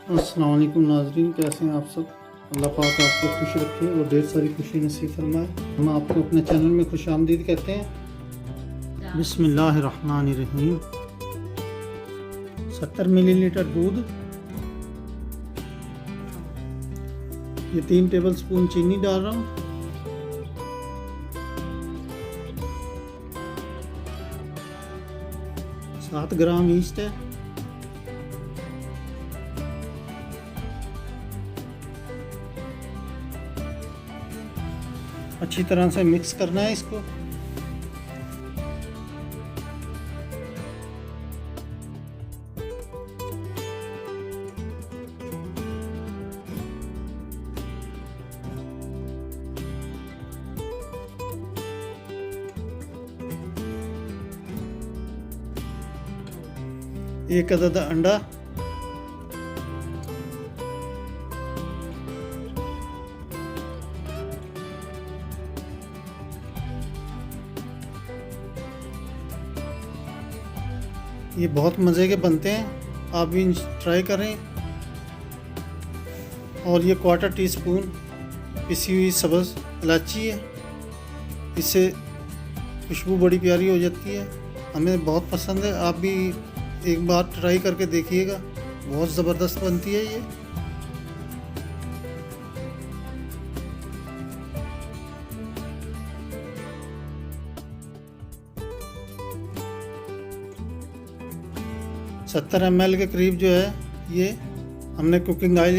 अस्सलाम वालेकुम नाज़रीन, कैसे हैं आप सब। अल्लाह पाक आपको खुश रखे और ढेर सारी खुशी नसीब फरमाए। हम आपको अपने चैनल में खुश आमदीद कहते हैं। बिस्मिल्लाहिर्रहमानिर्रहीम। 70 मिलीलीटर दूध, ये 3 टेबल स्पून चीनी डाल रहा हूँ, 7 ग्राम ईस्ट है, अच्छी तरह से मिक्स करना है इसको। एक अदद अंडा, ये बहुत मज़े के बनते हैं, आप भी ट्राई करें। और ये 1/4 टीस्पून पिसी हुई सब्ज़ इलायची है, इससे खुशबू बड़ी प्यारी हो जाती है, हमें बहुत पसंद है। आप भी एक बार ट्राई करके देखिएगा, बहुत ज़बरदस्त बनती है ये। सत्तर ml के करीब जो है ये हमने कुकिंग ऑयल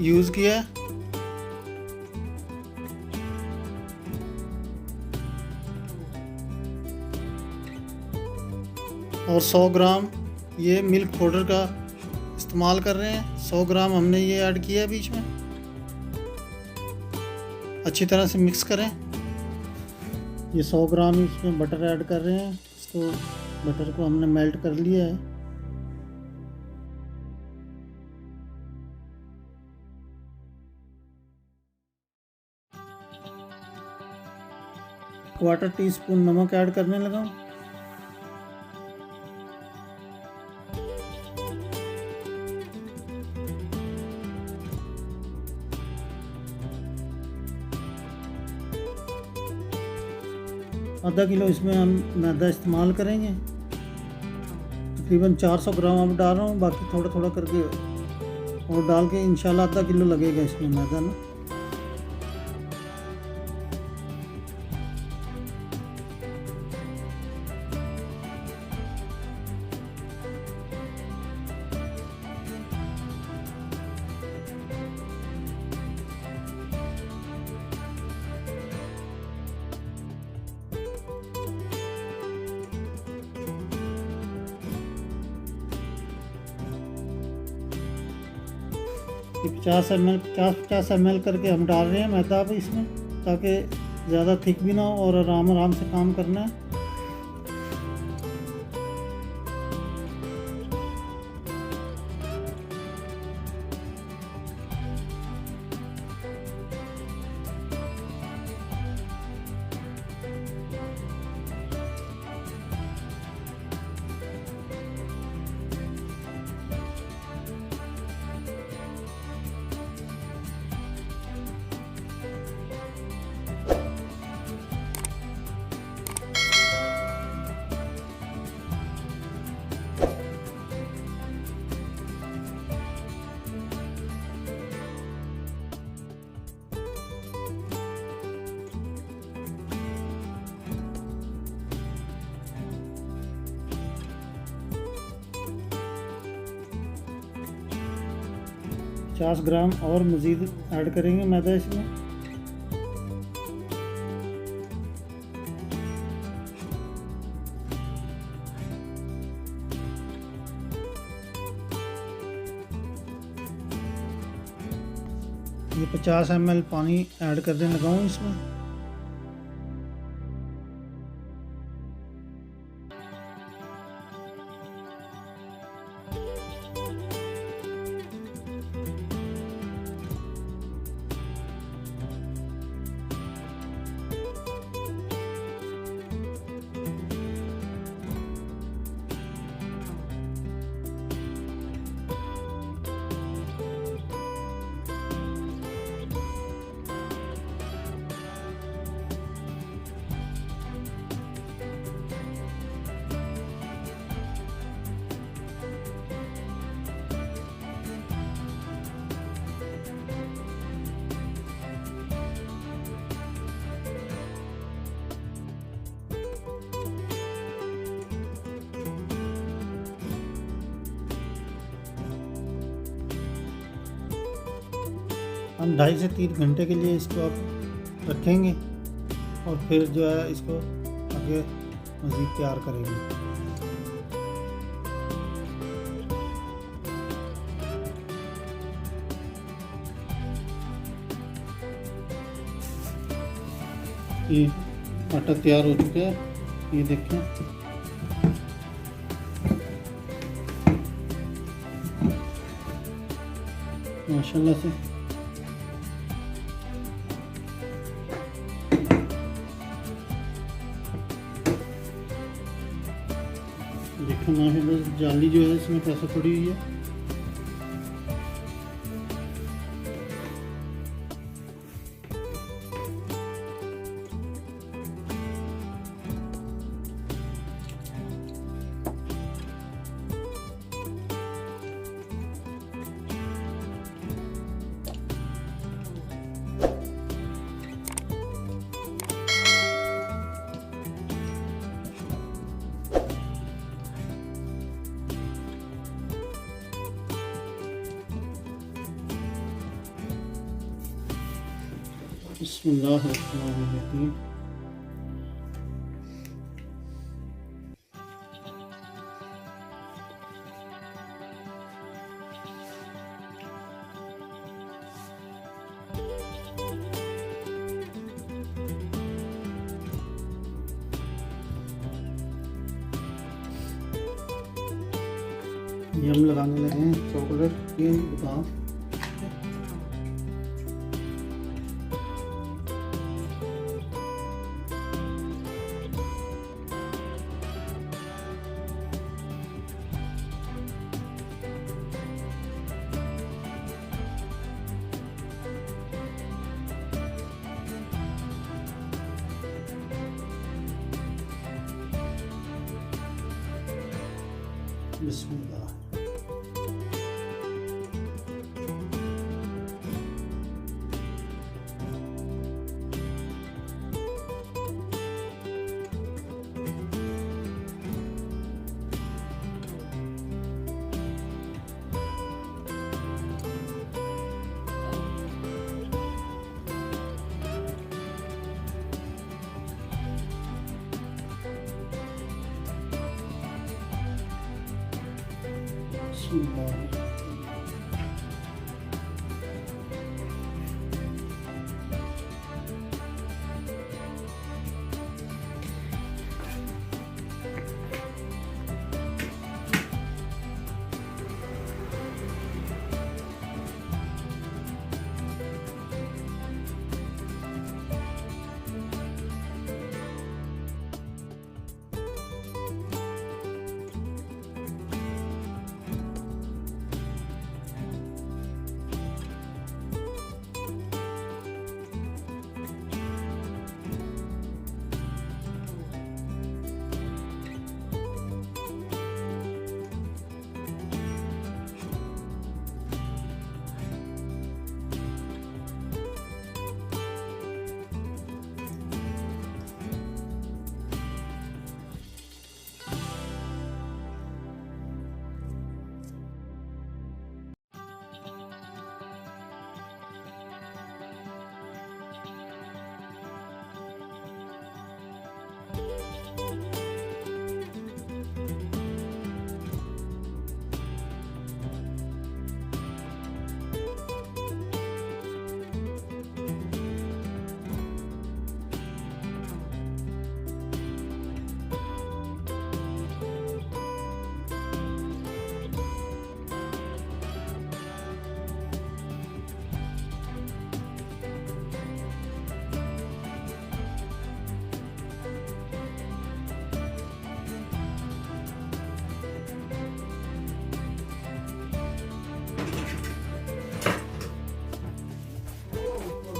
यूज़ किया है। और 100 ग्राम ये मिल्क पाउडर का इस्तेमाल कर रहे हैं। 100 ग्राम हमने ये ऐड किया है बीच में। अच्छी तरह से मिक्स करें। ये 100 ग्राम इसमें बटर ऐड कर रहे हैं, इसको बटर को हमने मेल्ट कर लिया है। क्वार्टर टीस्पून नमक ऐड करने लगा। आधा किलो इसमें हम मैदा इस्तेमाल करेंगे। तकरीबन 400 ग्राम अब डाल रहा हूँ, बाकी थोड़ा थोड़ा करके और डाल के इंशाल्लाह आधा किलो लगेगा इसमें मैदा ना। ये 50 ml करके हम डाल रहे हैं मैदा अब इसमें, ताकि ज़्यादा थिक भी ना हो और आराम आराम से काम करना है। पचास ग्राम और मज़ीद ऐड करेंगे मैदा इसमें। ये 50 ml पानी ऐड करने लगा हूँ इसमें। हम 2.5 से 3 घंटे के लिए इसको आप रखेंगे और फिर जो है इसको आगे मज़ीद तैयार करेंगे। ये आटा तैयार हो चुका है, ये देखें। माशाल्लाह से देखो, माशाल्लाह जाली जो है इसमें कैसे पड़ी हुई है। बिस्मिल्लाहिर्रहमानिर्रहीम। ये हम लगाने लगे हैं चॉकलेट के बादाम। बिस्मिल्लाह।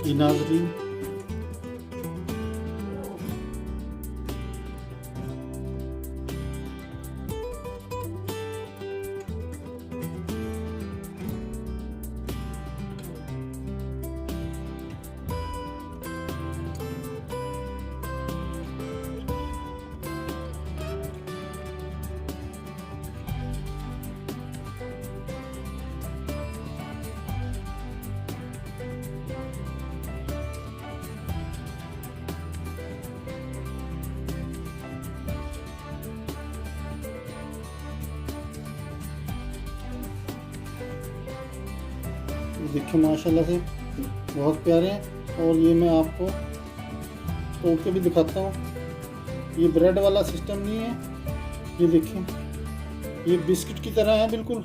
जी नाज़रीन, देखिए माशाल्लाह से बहुत प्यारे हैं। और ये मैं आपको तोड़ के भी दिखाता हूँ। ये ब्रेड वाला सिस्टम नहीं है, ये देखिए ये बिस्किट की तरह है बिल्कुल,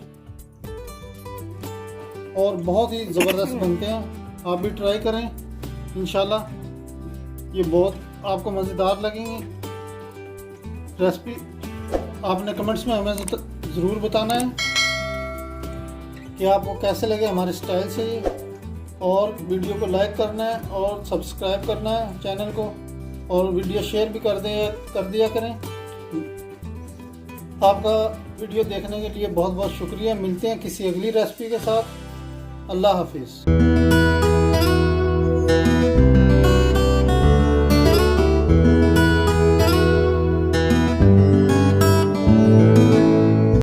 और बहुत ही ज़बरदस्त बनते हैं। आप भी ट्राई करें, इंशाल्लाह ये बहुत आपको मज़ेदार लगेंगे। रेसिपी आपने कमेंट्स में हमें ज़रूर बताना है कि आपको कैसे लगे हमारे स्टाइल से ये, और वीडियो को लाइक करना है और सब्सक्राइब करना है चैनल को, और वीडियो शेयर भी कर दिया करें। आपका वीडियो देखने के लिए बहुत बहुत शुक्रिया। मिलते हैं किसी अगली रेसिपी के साथ। अल्लाह हाफिज़।